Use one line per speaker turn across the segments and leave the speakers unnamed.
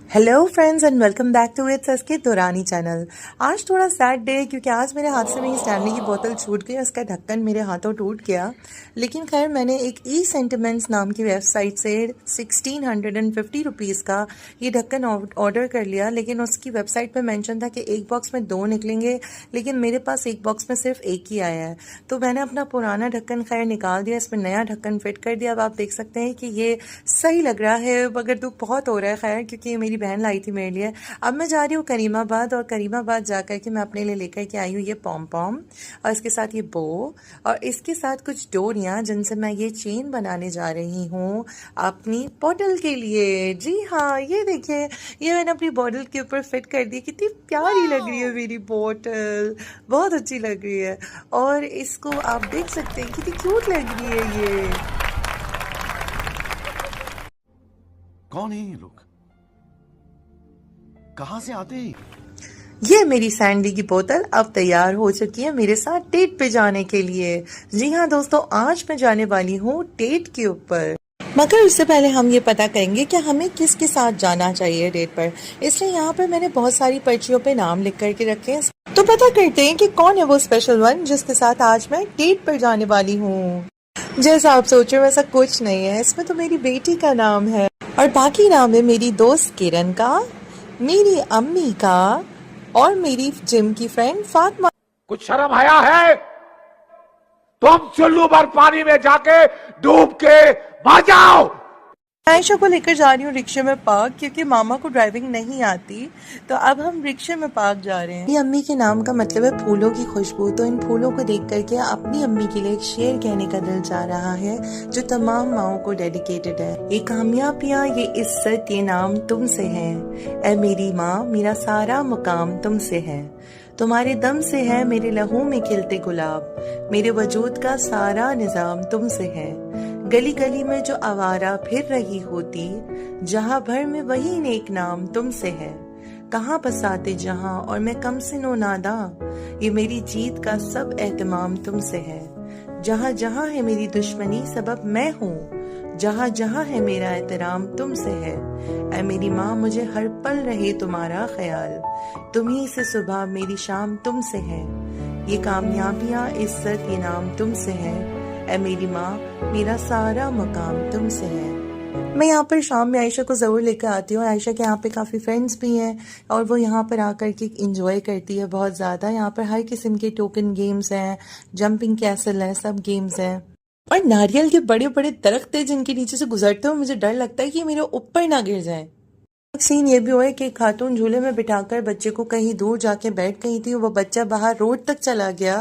Hello friends and welcome back to its S K Durrani channel. आज थोड़ा sad day है क्योंकि आज मेरे हाथ से मेरी स्टैनली की बोतल छूट गई, उसका ढक्कन मेरे हाथों टूट गया। लेकिन खैर मैंने एक ई सेंटिमेंट्स नाम की वेबसाइट से 1650 रुपीज़ का ये ढक्कन ऑर्डर कर लिया। लेकिन उसकी वेबसाइट पे मेंशन था कि एक बॉक्स में 2 निकलेंगे, लेकिन मेरे पास एक बॉक्स में सिर्फ एक ही आया है। तो मैंने अपना पुराना ढक्कन खैर निकाल दिया, इसमें नया ढक्कन फिट कर दिया। अब आप देख सकते हैं कि ये सही लग रहा है, मगर दुख बहुत हो रहा है खैर, क्योंकि मेरी बहन लाई थी मेरे लिए। अब मैं जा रही हूँ करीमाबाद, और करीमाबाद जाकर के मैं अपने लिए लेकर के आई हूँ ये पॉम पॉम, और इसके साथ ये बो, और इसके साथ कुछ डोरियाँ जिनसे मैं ये चेन बनाने जा रही हूँ अपनी बॉटल के लिए। जी हाँ, ये देखिए, ये मैंने अपनी बॉटल के ऊपर फिट कर दी। कितनी प्यारी लग रही है मेरी बॉटल, बहुत अच्छी लग रही है। और इसको आप देख सकते हैं कितनी क्यूट लग रही है ये।
कौन है ये लोग? कहां से आते हैं?
ये मेरी सैंडी की बोतल अब तैयार हो चुकी है मेरे साथ डेट पे जाने के लिए। जी हाँ दोस्तों, आज मैं जाने वाली हूँ डेट के ऊपर। मगर उससे पहले हम ये पता करेंगे कि हमें किसके साथ जाना चाहिए डेट पर। इसलिए यहाँ पर मैंने बहुत सारी पर्चियों पे नाम लिख करके रखे हैं। तो पता करते हैं कि कौन है वो स्पेशल वन जिसके साथ आज मैं डेट पर जाने वाली हूँ। जैसा आप सोच रहे हो वैसा कुछ नहीं है, इसमें तो मेरी बेटी का नाम है और बाकी नाम है मेरी दोस्त किरण का, मेरी अम्मी का, और मेरी जिम की फ्रेंड फातिमा।
कुछ शर्म आया है? तुम चुल्लू भर पानी में जाके डूब के मर जाओ।
आयशा को लेकर जा रही हूँ रिक्शे में पार्क, क्योंकि मामा को ड्राइविंग नहीं आती। तो अब हम रिक्शे में पार्क जा रहे हैं। मेरी अम्मी के नाम का मतलब है फूलों की खुशबू। तो इन फूलों को देख करके अपनी अम्मी के लिए एक शेर कहने का दिल चाह रहा है, जो तमाम माओं को डेडिकेटेड है। ये कामयाबियाँ, ये इज्जत, ये नाम तुमसे है। ऐ मेरी माँ, मेरा सारा मुकाम तुमसे है। तुम्हारे दम से है मेरे लहू में खिलते गुलाब। मेरे वजूद का सारा निजाम तुमसे है। गली गली में जो आवारा फिर रही होती, जहाँ भर में वही नेक नाम तुमसे है। कहाँ बसाते जहाँ और मैं कम से नो नादा, ये मेरी जीत का सब एहतमाम तुमसे है। जहाँ जहाँ है मेरी दुश्मनी सबब मैं हूँ, जहाँ जहाँ है मेरा एहतराम तुमसे है। ऐ मेरी माँ, मुझे हर पल रहे तुम्हारा ख्याल। तुम्ही से सुबह मेरी शाम तुमसे है। ये कामयाबियाँ, इज्जत, ये नाम तुमसे है। ऐ मेरी माँ, मेरा सारा मकाम तुमसे है। मैं यहाँ पर शाम में आयशा को ज़रूर लेकर आती हूँ। आयशा के यहाँ पे काफ़ी फ्रेंड्स भी हैं और वो यहाँ पर आकर के इंजॉय करती है बहुत ज़्यादा। यहाँ पर हर किस्म के टोकन गेम्स हैं, जंपिंग कैसल है, सब गेम्स हैं। और नारियल के बड़े बड़े दरख्त है जिनके नीचे से गुजरते हुए मुझे डर लगता है कि मेरे ऊपर ना गिर जाए। एक सीन ये भी हुआ है कि खातून झूले में बिठाकर बच्चे को कहीं दूर जाके बैठ गई थी। वो बच्चा बाहर रोड तक चला गया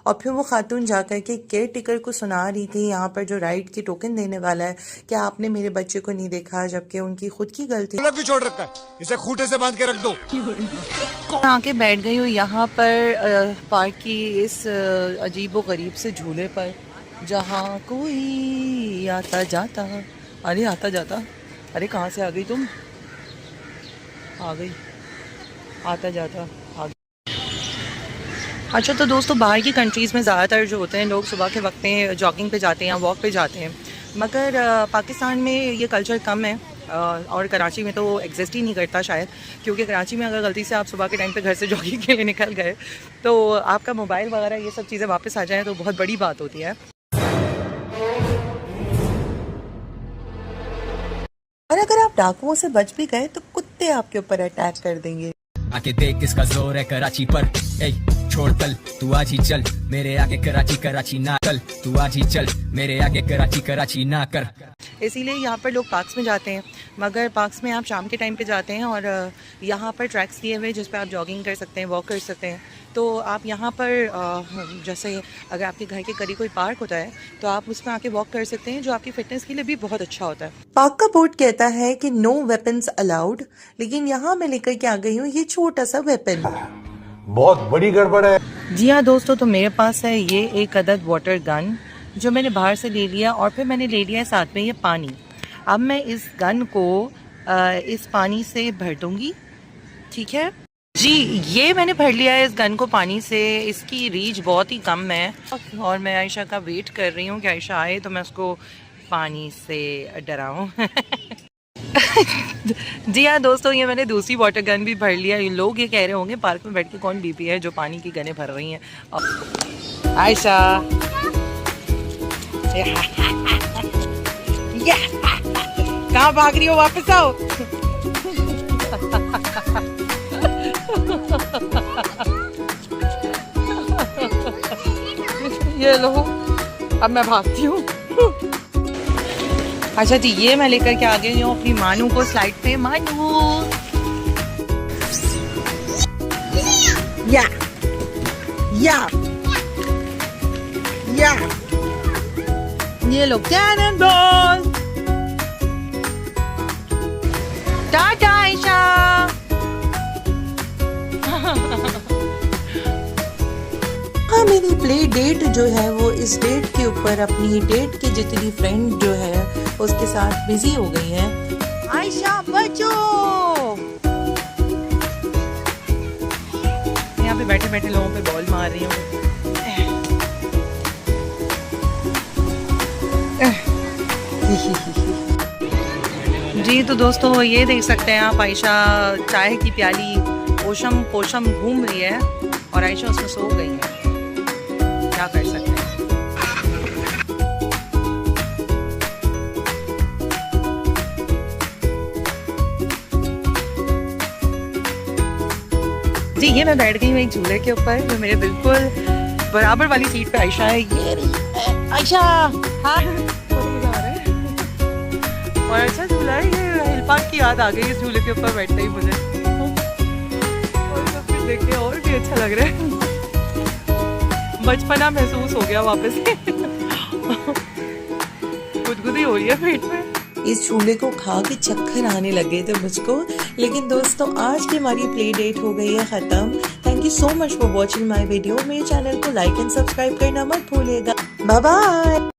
और फिर वो खातून जाकर के केयर टेकर को सुना रही थी, यहाँ पर जो राइड की टोकन देने वाला है, कि आपने मेरे बच्चे को नहीं देखा, जबकि उनकी खुद की गलती।
क्यों छोड़ रखा है? इसे खूंटे से बांध के रख दो।
आके बैठ गई हूँ यहाँ पर पार्क की इस अजीबो गरीब से झूले पर, जहाँ कोई आता जाता। अरे आता जाता, अरे कहाँ से आ गई तुम? आ गई, आता जाता आ गई। अच्छा तो दोस्तों, बाहर की कंट्रीज़ में ज़्यादातर जो होते हैं लोग सुबह के वक्त में जॉगिंग पे जाते हैं या वॉक पे जाते हैं, मगर पाकिस्तान में ये कल्चर कम है। और कराची में तो एग्जिस्ट ही नहीं करता शायद, क्योंकि कराची में अगर गलती से आप सुबह के टाइम पे घर से जॉगिंग के लिए निकल गए तो आपका मोबाइल वगैरह ये सब चीज़ें वापस आ जाएँ तो बहुत बड़ी बात होती है। और अगर आप डाकुओं से बच भी गए तो कुत्ते आपके ऊपर अटैक कर देंगे।
आके देख किसका जोर है कराची पर। ए छोड़ कल, तू आज ही चल मेरे आगे कराची, कराची ना कल, तू आज ही चल मेरे आगे कराची, कराची ना कर।
इसीलिए यहाँ पर लोग पार्क्स में जाते हैं, मगर पार्क्स में आप शाम के टाइम पे जाते हैं और यहाँ पर ट्रैक्स दिए हुए जिस पे आप जॉगिंग कर सकते हैं, वॉक कर सकते हैं। तो आप यहाँ पर जैसे अगर आपके घर के करीब कोई पार्क होता है तो आप उसमें आके वॉक कर सकते हैं, जो आपकी फिटनेस के लिए भी बहुत अच्छा होता है। पार्क का बोर्ड कहता है कि नो वेपन्स अलाउड, लेकिन यहाँ मैं लेकर के आ गई हूँ ये छोटा सा वेपन।
बहुत बड़ी गड़बड़ है।
जी हाँ दोस्तों, तो मेरे पास है ये एक अदद वाटर गन, जो मैंने बाहर से ले लिया, और फिर मैंने ले लिया है साथ में ये पानी। अब मैं इस गन को इस पानी से भर दूंगी, ठीक है जी। ये मैंने भर लिया है इस गन को पानी से। इसकी रीच बहुत ही कम है और मैं आयशा का वेट कर रही हूँ कि आयशा आए तो मैं उसको पानी से डराऊँ। जी हाँ दोस्तों, ये मैंने दूसरी वाटर गन भी भर लिया। इन लोग ये कह रहे होंगे पार्क में बैठ के कौन बीबी है जो पानी की गनें भर रही हैं। आयशा कहाँ भाग रही हो, वापस आओ। ये लो, अब मैं भागती हूँ। अच्छा जी, ये मैं लेकर के आ गई हूँ अपनी मानू को स्लाइड पे। मानू या या या, ये लो कैनन बॉल। टाटा आयशा। हाँ, मेरी प्ले डेट जो है वो इस डेट के ऊपर अपनी डेट की जितनी फ्रेंड जो है उसके साथ बिजी हो गई है। आयशा बचो, यहाँ पे बैठे बैठे लोगों पे बॉल मार रही हूँ। जी तो दोस्तों, ये देख सकते हैं आप, आयशा चाय की प्याली ओशम पोशम घूम रही है और आयशा उसमें सो गई है। क्या कर सकते हैं। जी ये मैं बैठ गई हूँ एक झूले के ऊपर जो मेरे बिल्कुल बराबर वाली सीट पे आयशा है। ये रही आयशा। हाँ, मजा आ रहा है और अच्छा झूला है ये। हिल पार्क की याद आ गई इस झूले के ऊपर बैठते ही मुझे, और सब कुछ देख के और भी अच्छा लग रहा है। बचपना महसूस हो गया वापस से। गुदगुदी हो रही है पेट में। इस झूले को खा के चक्कर आने लगे थे मुझको। लेकिन दोस्तों, आज की हमारी प्ले डेट हो गई है खत्म। Thank you so much for watching my video. मेरे चैनल को लाइक एंड सब्सक्राइब करना मत भूलिएगा। Bye bye.